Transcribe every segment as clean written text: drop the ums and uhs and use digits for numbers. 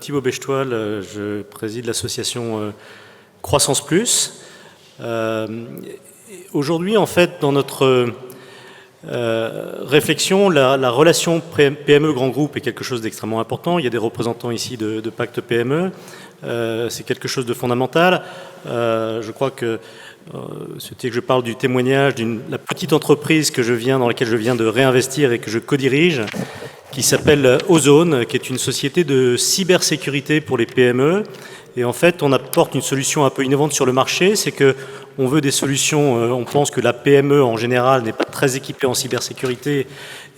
Thibaut Bechtoil, je préside l'association Croissance Plus. Aujourd'hui, en fait, dans notre réflexion, la relation PME-grand groupe est quelque chose d'extrêmement important. Il y a des représentants ici de Pacte PME. C'est quelque chose de fondamental. Je crois que c'était que je parle du témoignage d'une la petite entreprise dans laquelle je viens de réinvestir et que je co-dirige, qui s'appelle Ozone, qui est une société de cybersécurité pour les PME. Et en fait, on apporte une solution un peu innovante sur le marché, c'est qu'on veut des solutions, on pense que la PME en général n'est pas très équipée en cybersécurité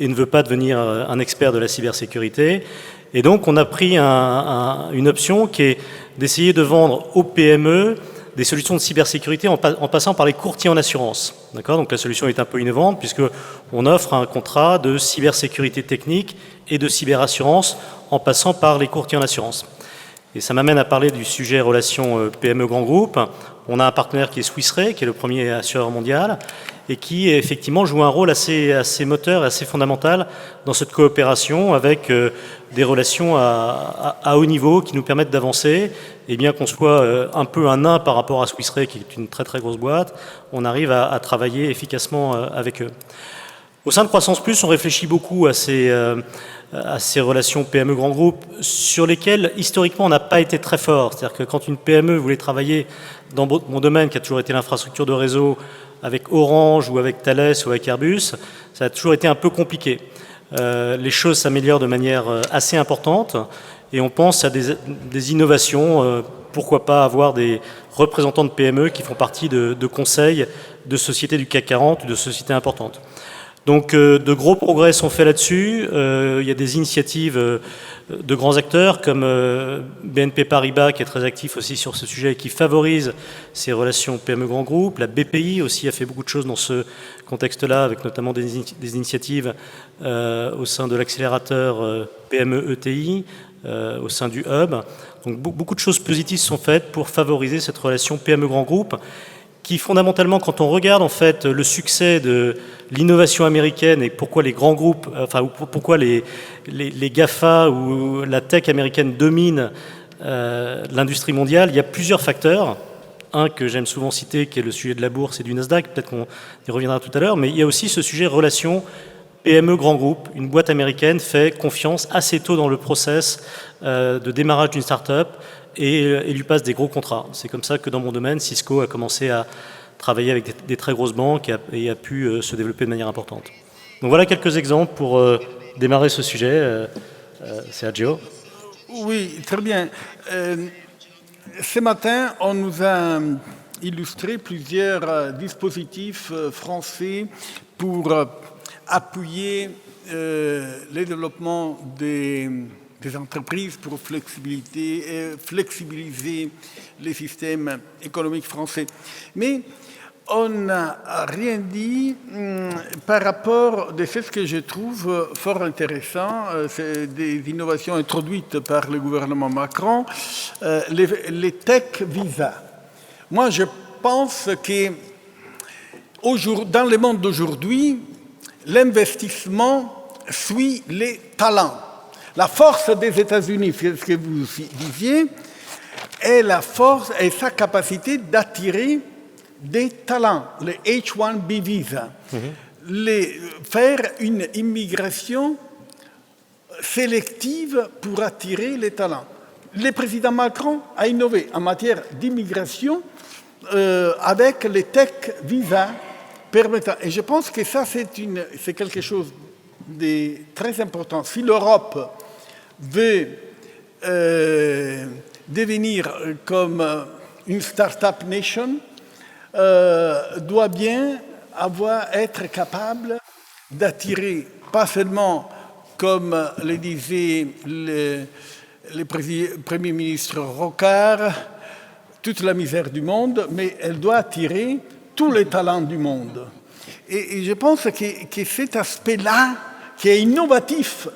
et ne veut pas devenir un expert de la cybersécurité. Et donc, on a pris une option qui est d'essayer de vendre aux PME des solutions de cybersécurité en passant par les courtiers en assurance. D'accord ? Donc la solution est un peu innovante puisqu'on offre un contrat de cybersécurité technique et de cyberassurance en passant par les courtiers en assurance. Et ça m'amène à parler du sujet relation PME grand groupe. On a un partenaire qui est Swiss Re, qui est le premier assureur mondial et qui effectivement joue un rôle assez moteur et assez fondamental dans cette coopération avec des relations à haut niveau qui nous permettent d'avancer. Et bien qu'on soit un peu un nain par rapport à Swiss Re, qui est une très très grosse boîte, on arrive à travailler efficacement avec eux. Au sein de Croissance Plus, on réfléchit beaucoup à ces relations PME-grand groupe sur lesquelles, historiquement, on n'a pas été très fort. C'est-à-dire que quand une PME voulait travailler dans mon domaine, qui a toujours été l'infrastructure de réseau, avec Orange ou avec Thales ou avec Airbus, ça a toujours été un peu compliqué. Les choses s'améliorent de manière assez importante et on pense à des innovations. Pourquoi pas avoir des représentants de PME qui font partie de conseils de sociétés du CAC 40 ou de sociétés importantes. Donc de gros progrès sont faits là-dessus. Il y a des initiatives de grands acteurs comme BNP Paribas qui est très actif aussi sur ce sujet et qui favorise ces relations PME-grand groupe. La BPI aussi a fait beaucoup de choses dans ce contexte-là avec notamment des initiatives au sein de l'accélérateur PME-ETI, au sein du Hub. Donc beaucoup de choses positives sont faites pour favoriser cette relation PME-grand groupe qui fondamentalement, quand on regarde en fait le succès de l'innovation américaine et pourquoi les grands groupes, pourquoi les GAFA ou la tech américaine dominent l'industrie mondiale, il y a plusieurs facteurs. Un que j'aime souvent citer, qui est le sujet de la bourse et du Nasdaq, peut-être qu'on y reviendra tout à l'heure, mais il y a aussi ce sujet relation PME grand groupe. Une boîte américaine fait confiance assez tôt dans le process de démarrage d'une start-up et lui passe des gros contrats. C'est comme ça que dans mon domaine, Cisco a commencé à travailler avec des très grosses banques et a pu se développer de manière importante. Donc voilà quelques exemples pour démarrer ce sujet. Sergio. Oui, très bien. Ce matin, on nous a illustré plusieurs dispositifs français pour appuyer le développement des entreprises pour flexibiliser les systèmes économiques français. Mais on n'a rien dit par rapport de ce que je trouve fort intéressant, c'est des innovations introduites par le gouvernement Macron, les tech visa. Moi, je pense que dans le monde d'aujourd'hui, l'investissement suit les talents. La force des États-Unis, c'est ce que vous disiez, est la force et sa capacité d'attirer des talents, les H-1B visa, faire une immigration sélective pour attirer les talents. Le président Macron a innové en matière d'immigration avec les tech visa permettant. Et je pense que ça, c'est quelque chose de très important. Si l'Europe veut devenir comme une start-up nation, doit bien être capable d'attirer, pas seulement, comme le disait le Premier ministre Rocard, toute la misère du monde, mais elle doit attirer tous les talents du monde. Et je pense que cet aspect-là, qui est innovatif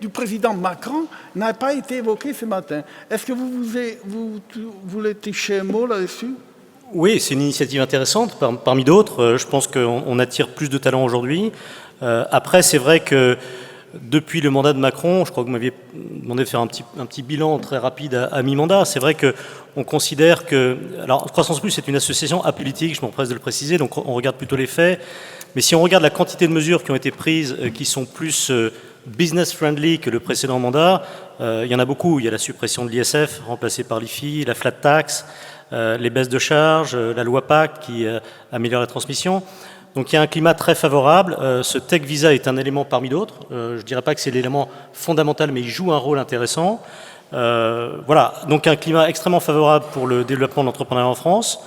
du président Macron, n'a pas été évoqué ce matin. Est-ce que vous voulez toucher un mot là-dessus ? Oui, c'est une initiative intéressante, parmi d'autres. Je pense qu'on attire plus de talents aujourd'hui. Après, c'est vrai que depuis le mandat de Macron, je crois que vous m'aviez demandé de faire un petit bilan très rapide à mi-mandat. C'est vrai qu'on considère que... Alors, Croissance Plus, c'est une association apolitique, je m'empresse de le préciser, donc on regarde plutôt les faits. Mais si on regarde la quantité de mesures qui ont été prises, qui sont plus business-friendly que le précédent mandat, il y en a beaucoup. Il y a la suppression de l'ISF, remplacée par l'IFI, la flat tax, les baisses de charges, la loi Pacte qui améliore la transmission. Donc il y a un climat très favorable. Ce Tech Visa est un élément parmi d'autres. Je ne dirais pas que c'est l'élément fondamental, mais il joue un rôle intéressant. Voilà, donc un climat extrêmement favorable pour le développement de l'entrepreneuriat en France.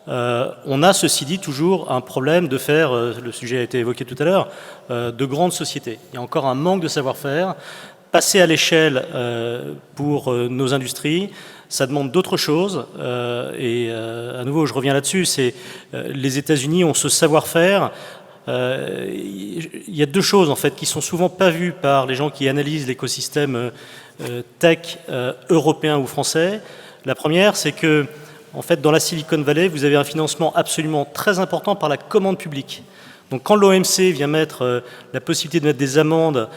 On a, ceci dit, toujours un problème de faire, le sujet a été évoqué tout à l'heure, de grandes sociétés. Il y a encore un manque de savoir-faire. Passer à l'échelle pour nos industries, ça demande d'autres choses. Et à nouveau, je reviens là-dessus, c'est les États-Unis ont ce savoir-faire. Il y a deux choses, en fait, qui sont souvent pas vues par les gens qui analysent l'écosystème tech européen ou français. La première, c'est que en fait, dans la Silicon Valley, vous avez un financement absolument très important par la commande publique. Donc quand l'OMC vient mettre la possibilité de mettre des amendes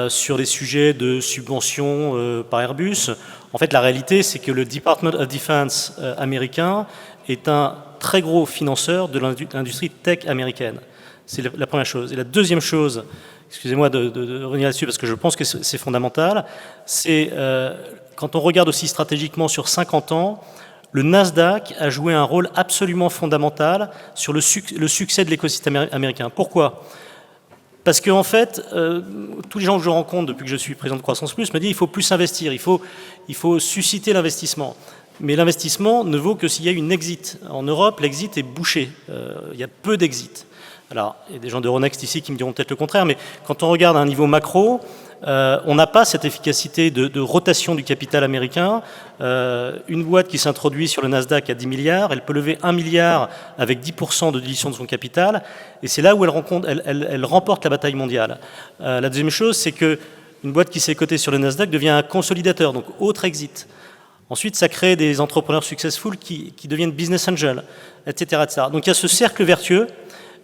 sur des sujets de subventions par Airbus, en fait, la réalité, c'est que le Department of Defense américain est un très gros financeur de l'industrie tech américaine. C'est la première chose. Et la deuxième chose, excusez-moi de revenir là-dessus parce que je pense que c'est fondamental, c'est quand on regarde aussi stratégiquement sur 50 ans, le Nasdaq a joué un rôle absolument fondamental sur le succès de l'écosystème américain. Pourquoi ? Parce qu'en fait, tous les gens que je rencontre depuis que je suis président de Croissance Plus me disent qu'il faut plus investir, il faut susciter l'investissement. Mais l'investissement ne vaut que s'il y a une exit. En Europe, l'exit est bouché. Il y a peu d'exit. Alors, il y a des gens d'Euronext ici qui me diront peut-être le contraire, mais quand on regarde à un niveau macro, on n'a pas cette efficacité de rotation du capital américain. Une boîte qui s'introduit sur le Nasdaq à 10 milliards, elle peut lever 1 milliard avec 10% de dilution de son capital, et c'est là où elle remporte la bataille mondiale. La deuxième chose, c'est qu'une boîte qui s'est cotée sur le Nasdaq devient un consolidateur, donc autre exit. Ensuite, ça crée des entrepreneurs successful qui deviennent business angels, etc., etc. Donc il y a ce cercle vertueux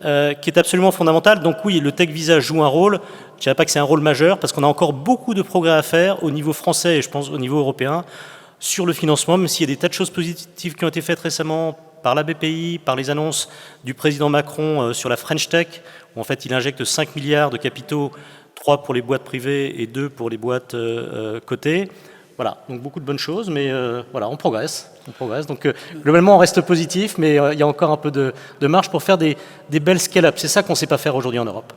qui est absolument fondamental. Donc oui, le Tech Visa joue un rôle. Je ne dirais pas que c'est un rôle majeur, parce qu'on a encore beaucoup de progrès à faire au niveau français et je pense au niveau européen sur le financement, même s'il y a des tas de choses positives qui ont été faites récemment par la BPI, par les annonces du président Macron sur la French Tech, où en fait il injecte 5 milliards de capitaux, 3 pour les boîtes privées et 2 pour les boîtes cotées. Voilà, donc beaucoup de bonnes choses, mais voilà, on progresse. Donc globalement, on reste positif, mais il y a encore un peu de marge pour faire des belles scale-up. C'est ça qu'on ne sait pas faire aujourd'hui en Europe.